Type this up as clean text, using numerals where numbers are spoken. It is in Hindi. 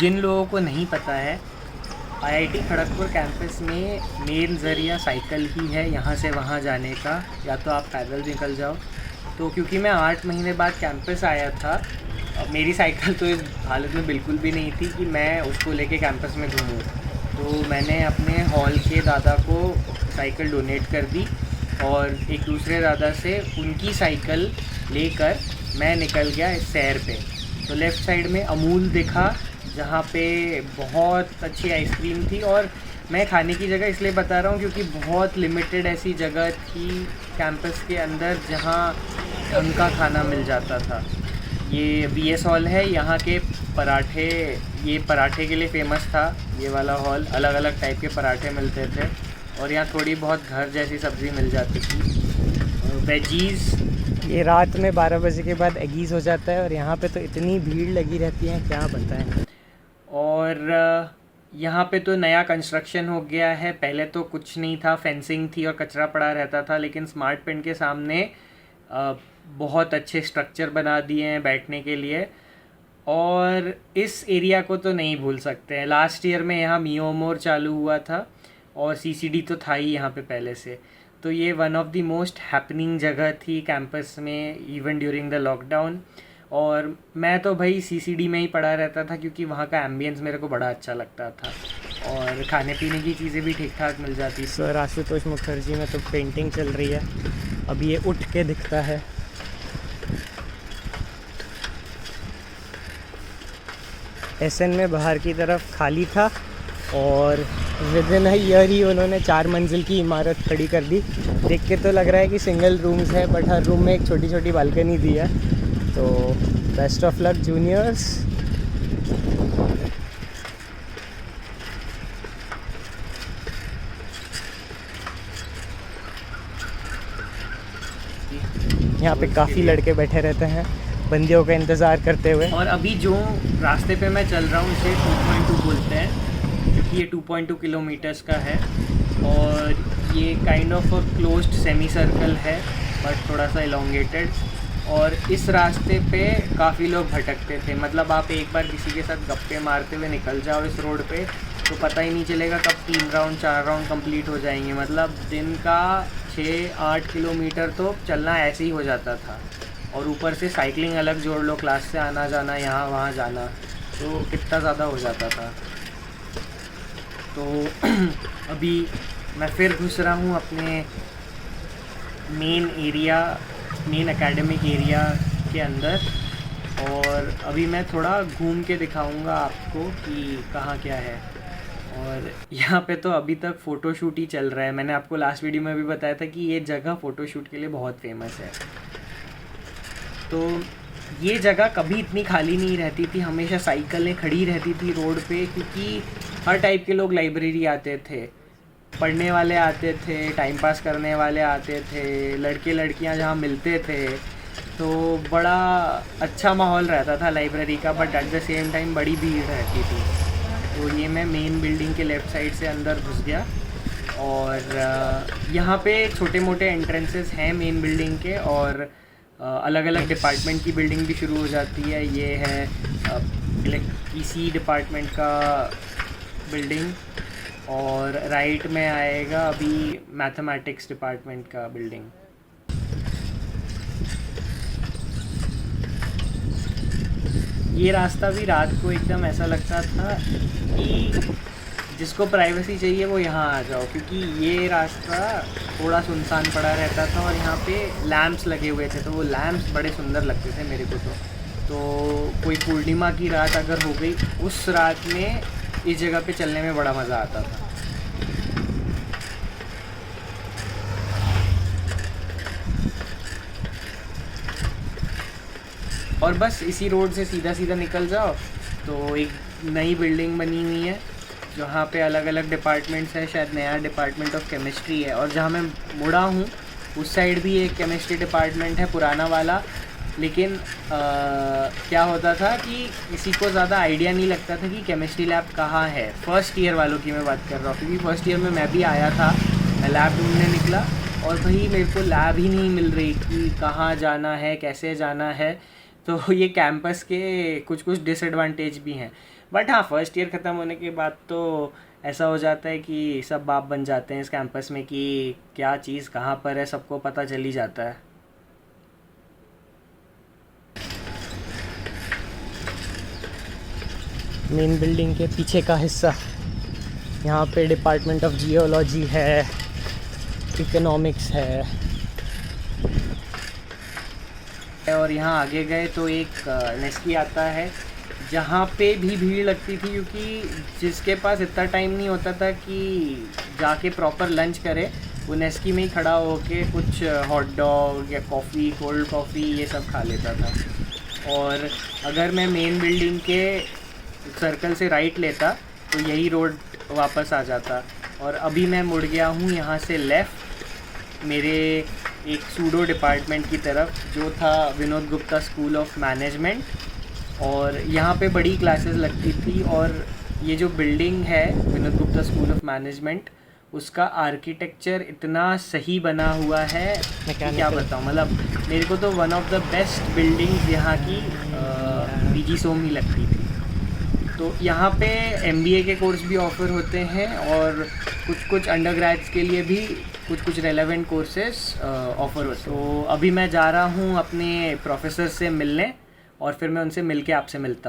जिन लोगों को नहीं पता है, आईआईटी खड़गपुर कैंपस में मेन ज़रिया साइकिल ही है यहाँ से वहाँ जाने का, या तो आप पैदल निकल जाओ। तो क्योंकि मैं 8 महीने बाद कैंपस आया था, अब मेरी साइकिल तो इस हालत में बिल्कुल भी नहीं थी कि मैं उसको लेके कैंपस में घूमूँ, तो मैंने अपने हॉल के दादा को साइकिल डोनेट कर दी और एक दूसरे दादा से उनकी साइकिल लेकर मैं निकल गया इस सैर पे। तो लेफ़्ट साइड में अमूल दिखा, जहाँ पे बहुत अच्छी आइसक्रीम थी। और मैं खाने की जगह इसलिए बता रहा हूँ क्योंकि बहुत लिमिटेड ऐसी जगह थी कैंपस के अंदर जहाँ ढंग का खाना मिल जाता था। ये बीएस हॉल है, यहाँ के पराठे, ये पराठे के लिए फ़ेमस था ये वाला हॉल। अलग अलग टाइप के पराठे मिलते थे और यहाँ थोड़ी बहुत घर जैसी सब्ज़ी मिल जाती थी। वेजीज़, ये रात में 12 बजे के बाद एगीज़ हो जाता है और यहाँ पे तो इतनी भीड़ लगी रहती है, क्या बताएं। और यहाँ पे तो नया कंस्ट्रक्शन हो गया है, पहले तो कुछ नहीं था, फेंसिंग थी और कचरा पड़ा रहता था, लेकिन स्मार्ट पेंट के सामने बहुत अच्छे स्ट्रक्चर बना दिए हैं बैठने के लिए। और इस एरिया को तो नहीं भूल सकते हैं। लास्ट ईयर में यहाँ मियोमोर चालू हुआ था और सीसीडी तो था ही यहाँ पे पहले से, तो ये one of the most happening जगह थी कैंपस में इवन ड्यूरिंग द लॉकडाउन। और मैं तो भाई सीसीडी में ही पढ़ा रहता था क्योंकि वहाँ का एम्बियंस मेरे को बड़ा अच्छा लगता था और खाने पीने की चीज़ें भी ठीक ठाक मिल जाती। सर आशुतोष मुखर्जी में तो पेंटिंग चल रही है, अब ये उठ के दिखता है। एसएन में बाहर की तरफ खाली था और विद इन अ ईयर ही उन्होंने 4 मंजिल की इमारत खड़ी कर दी। देख के तो लग रहा है कि सिंगल रूम्स है, बट हर रूम में एक छोटी छोटी बालकनी दी है। तो बेस्ट ऑफ लक जूनियर्स। यहाँ पे काफ़ी लड़के बैठे रहते हैं बंदियों का इंतज़ार करते हुए। और अभी जो रास्ते पे मैं चल रहा हूँ इसे 2.2 बोलते हैं क्योंकि ये 2.2 किलोमीटर्स का है और ये kind of a closed semi circle है बट थोड़ा सा इलोंगेटेड। और इस रास्ते पे काफ़ी लोग भटकते थे, मतलब आप एक बार किसी के साथ गप्पे मारते हुए निकल जाओ इस रोड पे तो पता ही नहीं चलेगा कब 3 राउंड 4 राउंड कंप्लीट हो जाएंगे। मतलब दिन का 6-8 किलोमीटर तो चलना ऐसे ही हो जाता था और ऊपर से साइकिलिंग अलग जोड़ लो, क्लास से आना जाना, यहाँ वहाँ जाना, तो कितना ज़्यादा हो जाता था। तो अभी मैं फिर घुस रहा हूँ अपने मेन एकेडमिक एरिया के अंदर और अभी मैं थोड़ा घूम के दिखाऊंगा आपको कि कहाँ क्या है। और यहाँ पे तो अभी तक फ़ोटोशूट ही चल रहा है। मैंने आपको लास्ट वीडियो में भी बताया था कि ये जगह फ़ोटोशूट के लिए बहुत फेमस है। तो ये जगह कभी इतनी खाली नहीं रहती थी, हमेशा साइकिलें खड़ी रहती थी रोड पे क्योंकि हर टाइप के लोग लाइब्रेरी आते थे, पढ़ने वाले आते थे, टाइम पास करने वाले आते थे, लड़के लड़कियां जहाँ मिलते थे, तो बड़ा अच्छा माहौल रहता था लाइब्रेरी का। But at the same time बड़ी भीड़ रहती थी। तो ये मैं मेन बिल्डिंग के लेफ़्ट साइड से अंदर घुस गया और यहाँ पे छोटे मोटे एंट्रेंसेस हैं मेन बिल्डिंग के और अलग अलग डिपार्टमेंट की बिल्डिंग भी शुरू हो जाती है। ये है इसी डिपार्टमेंट का बिल्डिंग और राइट में आएगा अभी मैथमेटिक्स डिपार्टमेंट का बिल्डिंग। ये रास्ता भी रात को एकदम ऐसा लगता था कि जिसको प्राइवेसी चाहिए वो यहाँ आ जाओ क्योंकि ये रास्ता थोड़ा सुनसान पड़ा रहता था और यहाँ पे लैंप्स लगे हुए थे, तो वो लैंप्स बड़े सुंदर लगते थे मेरे को। तो कोई पूर्णिमा की रात अगर हो गई, उस रात में इस जगह पे चलने में बड़ा मज़ा आता था। और बस इसी रोड से सीधा सीधा निकल जाओ तो एक नई बिल्डिंग बनी हुई है जहाँ पे अलग अलग डिपार्टमेंट्स हैं। शायद नया डिपार्टमेंट ऑफ केमिस्ट्री है और जहाँ मैं मुड़ा हूँ उस साइड भी एक केमिस्ट्री डिपार्टमेंट है पुराना वाला। लेकिन क्या होता था कि किसी को ज़्यादा आइडिया नहीं लगता था कि केमिस्ट्री लैब कहाँ है। फर्स्ट ईयर वालों की मैं बात कर रहा हूँ क्योंकि फर्स्ट ईयर में मैं भी आया था, मैं लैब ढूंढने निकला और भाई मेरे को लैब ही नहीं मिल रही कि कहाँ जाना है, कैसे जाना है। तो ये कैंपस के कुछ डिसएडवांटेज भी हैं। बट हाँ, फर्स्ट ईयर ख़त्म होने के बाद तो ऐसा हो जाता है कि सब बाप बन जाते हैं इस कैंपस में कि क्या चीज़ कहाँ पर है सबको पता चल ही जाता है। मेन बिल्डिंग के पीछे का हिस्सा, यहाँ पे डिपार्टमेंट ऑफ जियोलॉजी है, इकोनॉमिक्स है, और यहाँ आगे गए तो एक नेस्की आता है जहाँ पे भी भीड़ लगती थी, क्योंकि जिसके पास इतना टाइम नहीं होता था कि जाके प्रॉपर लंच करे, वो नेस्की में ही खड़ा होके कुछ हॉट डॉग या कॉफ़ी, कोल्ड कॉफ़ी ये सब खा लेता था। और अगर मैं मेन बिल्डिंग के सर्कल से राइट लेता तो यही रोड वापस आ जाता। और अभी मैं मुड़ गया हूँ यहाँ से लेफ़्ट मेरे एक सूडो डिपार्टमेंट की तरफ, जो था Vinod Gupta school of management. और यहाँ पे बड़ी क्लासेस लगती थी, और ये जो बिल्डिंग है Vinod Gupta school of management, उसका आर्किटेक्चर इतना सही बना हुआ है मैं क्या बताऊँ। मतलब मेरे को तो one of the best buildings यहाँ की पीजी सोम ही लगती थी। तो यहाँ पे एमबीए के कोर्स भी ऑफ़र होते हैं, और कुछ अंडर ग्रेड्स के लिए भी कुछ रेलेवेंट कोर्सेस ऑफ़र होते हैं। तो अभी मैं जा रहा हूँ अपने प्रोफेसर से मिलने, और फिर मैं उनसे मिल के आपसे मिलता हूँ।